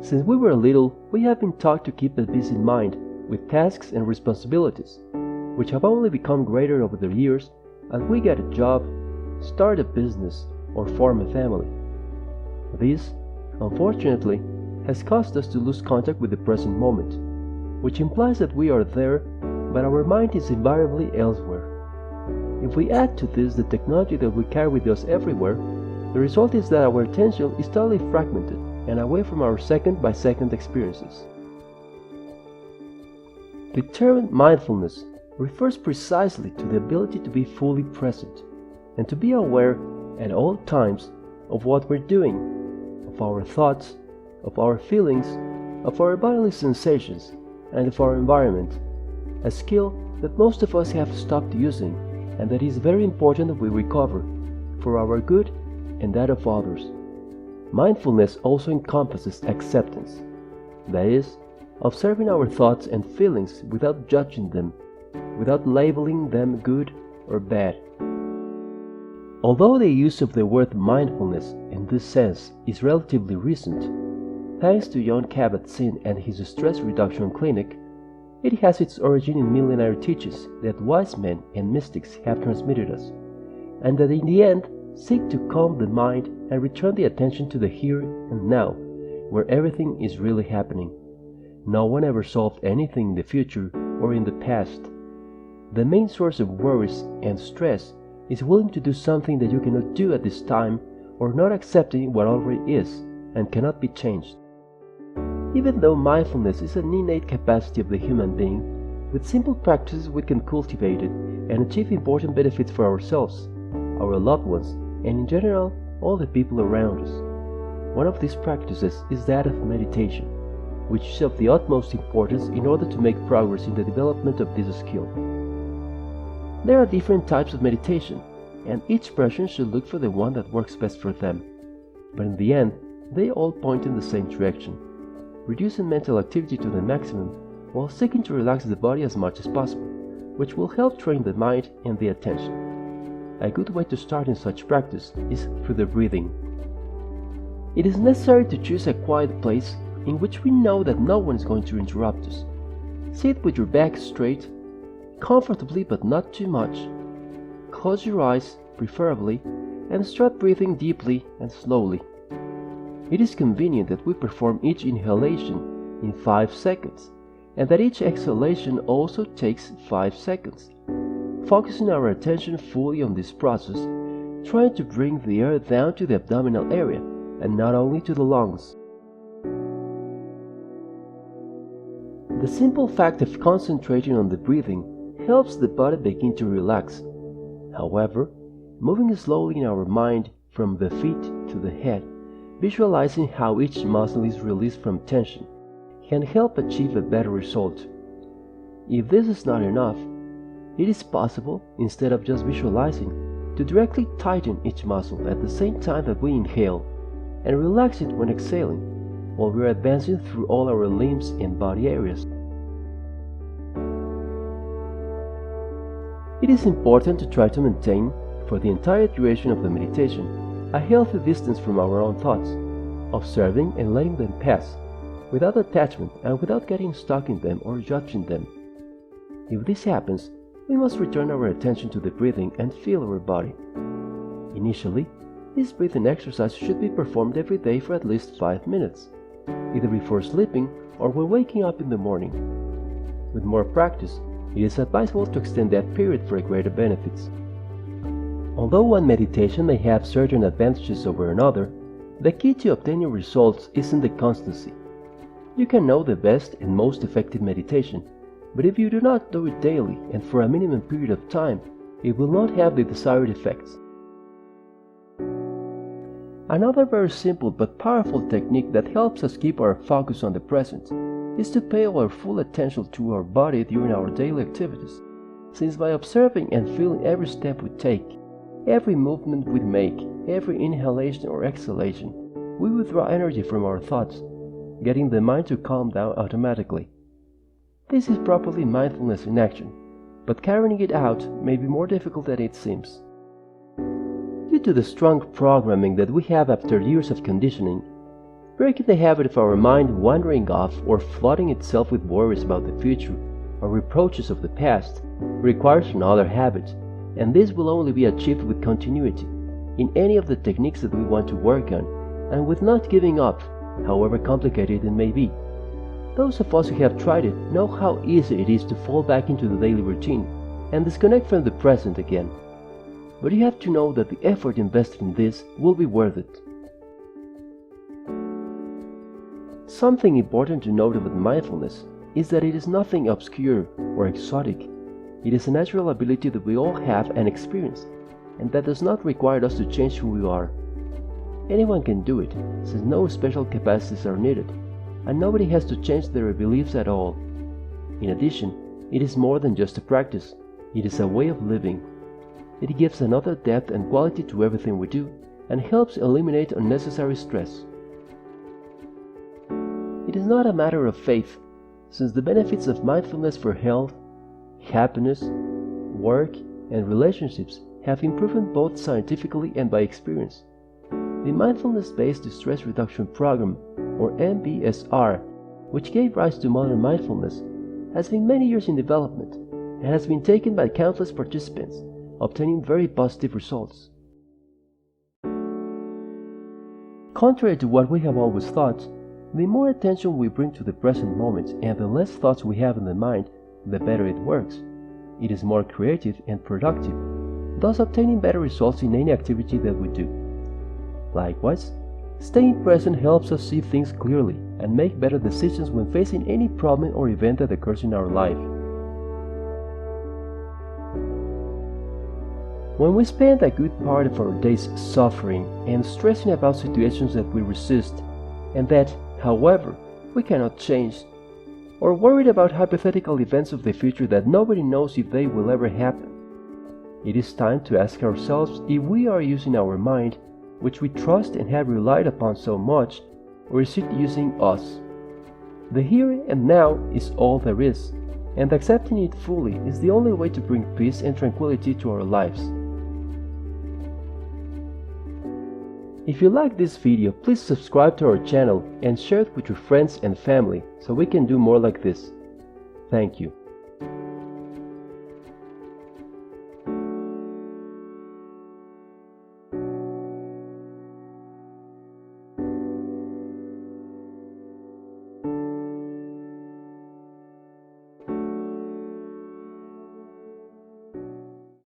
Since we were little, we have been taught to keep a busy mind with tasks and responsibilities, which have only become greater over the years as we get a job, start a business, or form a family. This, unfortunately, has caused us to lose contact with the present moment, which implies that we are there, but our mind is invariably elsewhere. If we add to this the technology that we carry with us everywhere, the result is that our attention is totally fragmented and away from our second-by-second experiences. The term mindfulness refers precisely to the ability to be fully present and to be aware at all times of what we're doing, of our thoughts, of our feelings, of our bodily sensations, and of our environment, a skill that most of us have stopped using and that is very important that we recover for our good and that of others. Mindfulness also encompasses acceptance, that is, observing our thoughts and feelings without judging them, without labeling them good or bad. Although the use of the word mindfulness in this sense is relatively recent, thanks to Jon Kabat-Zinn and his stress reduction clinic, it has its origin in millenary teachings that wise men and mystics have transmitted us, and that in the end seek to calm the mind and return the attention to the here and now, where everything is really happening. No one ever solved anything in the future or in the past. The main source of worries and stress is willing to do something that you cannot do at this time, or not accepting what already is and cannot be changed. Even though mindfulness is an innate capacity of the human being, with simple practices we can cultivate it and achieve important benefits for ourselves, our loved ones, and in general, all the people around us. One of these practices is that of meditation, which is of the utmost importance in order to make progress in the development of this skill. There are different types of meditation, and each person should look for the one that works best for them. But in the end, they all point in the same direction, reducing mental activity to the maximum while seeking to relax the body as much as possible, which will help train the mind and the attention. A good way to start in such practice is through the breathing. It is necessary to choose a quiet place in which we know that no one is going to interrupt us. Sit with your back straight, comfortably but not too much. Close your eyes, preferably, and start breathing deeply and slowly. It is convenient that we perform each inhalation in 5 seconds, and that each exhalation also takes 5 seconds. Focusing our attention fully on this process, trying to bring the air down to the abdominal area and not only to the lungs. The simple fact of concentrating on the breathing helps the body begin to relax. However, moving slowly in our mind from the feet to the head, visualizing how each muscle is released from tension, can help achieve a better result. If this is not enough, it is possible, instead of just visualizing, to directly tighten each muscle at the same time that we inhale, and relax it when exhaling, while we are advancing through all our limbs and body areas. It is important to try to maintain, for the entire duration of the meditation, a healthy distance from our own thoughts, observing and letting them pass, without attachment and without getting stuck in them or judging them. If this happens, we must return our attention to the breathing and feel our body. Initially, this breathing exercise should be performed every day for at least 5 minutes, either before sleeping or when waking up in the morning. With more practice, it is advisable to extend that period for greater benefits. Although one meditation may have certain advantages over another, the key to obtaining results is in the constancy. You can know the best and most effective meditation, but if you do not do it daily and for a minimum period of time, it will not have the desired effects. Another very simple but powerful technique that helps us keep our focus on the present is to pay our full attention to our body during our daily activities, since by observing and feeling every step we take, every movement we make, every inhalation or exhalation, we withdraw energy from our thoughts, getting the mind to calm down automatically. This is properly mindfulness in action, but carrying it out may be more difficult than it seems. Due to the strong programming that we have after years of conditioning, Breaking the habit of our mind wandering off or flooding itself with worries about the future or reproaches of the past requires another habit, and this will only be achieved with continuity in any of the techniques that we want to work on, and with not giving up, however complicated it may be. Those of us who have tried it know how easy it is to fall back into the daily routine and disconnect from the present again. But you have to know that the effort invested in this will be worth it. Something important to note about mindfulness is that it is nothing obscure or exotic. It is a natural ability that we all have and experience, and that does not require us to change who we are. Anyone can do it, since no special capacities are needed, and nobody has to change their beliefs at all. In addition, it is more than just a practice, it is a way of living. It gives another depth and quality to everything we do, and helps eliminate unnecessary stress. It is not a matter of faith, since the benefits of mindfulness for health, happiness, work, and relationships have been proven both scientifically and by experience. The Mindfulness-Based Stress Reduction Program, or MBSR, which gave rise to modern mindfulness, has been many years in development and has been taken by countless participants, obtaining very positive results. Contrary to what we have always thought, the more attention we bring to the present moment and the less thoughts we have in the mind, the better it works. It is more creative and productive, thus obtaining better results in any activity that we do. Likewise, staying present helps us see things clearly and make better decisions when facing any problem or event that occurs in our life. When we spend a good part of our days suffering and stressing about situations that we resist and that, however, we cannot change, or worried about hypothetical events of the future that nobody knows if they will ever happen, it is time to ask ourselves if we are using our mind, which we trust and have relied upon so much, or is it using us? The here and now is all there is, and accepting it fully is the only way to bring peace and tranquility to our lives. If you like this video, please subscribe to our channel and share it with your friends and family so we can do more like this. Thank you.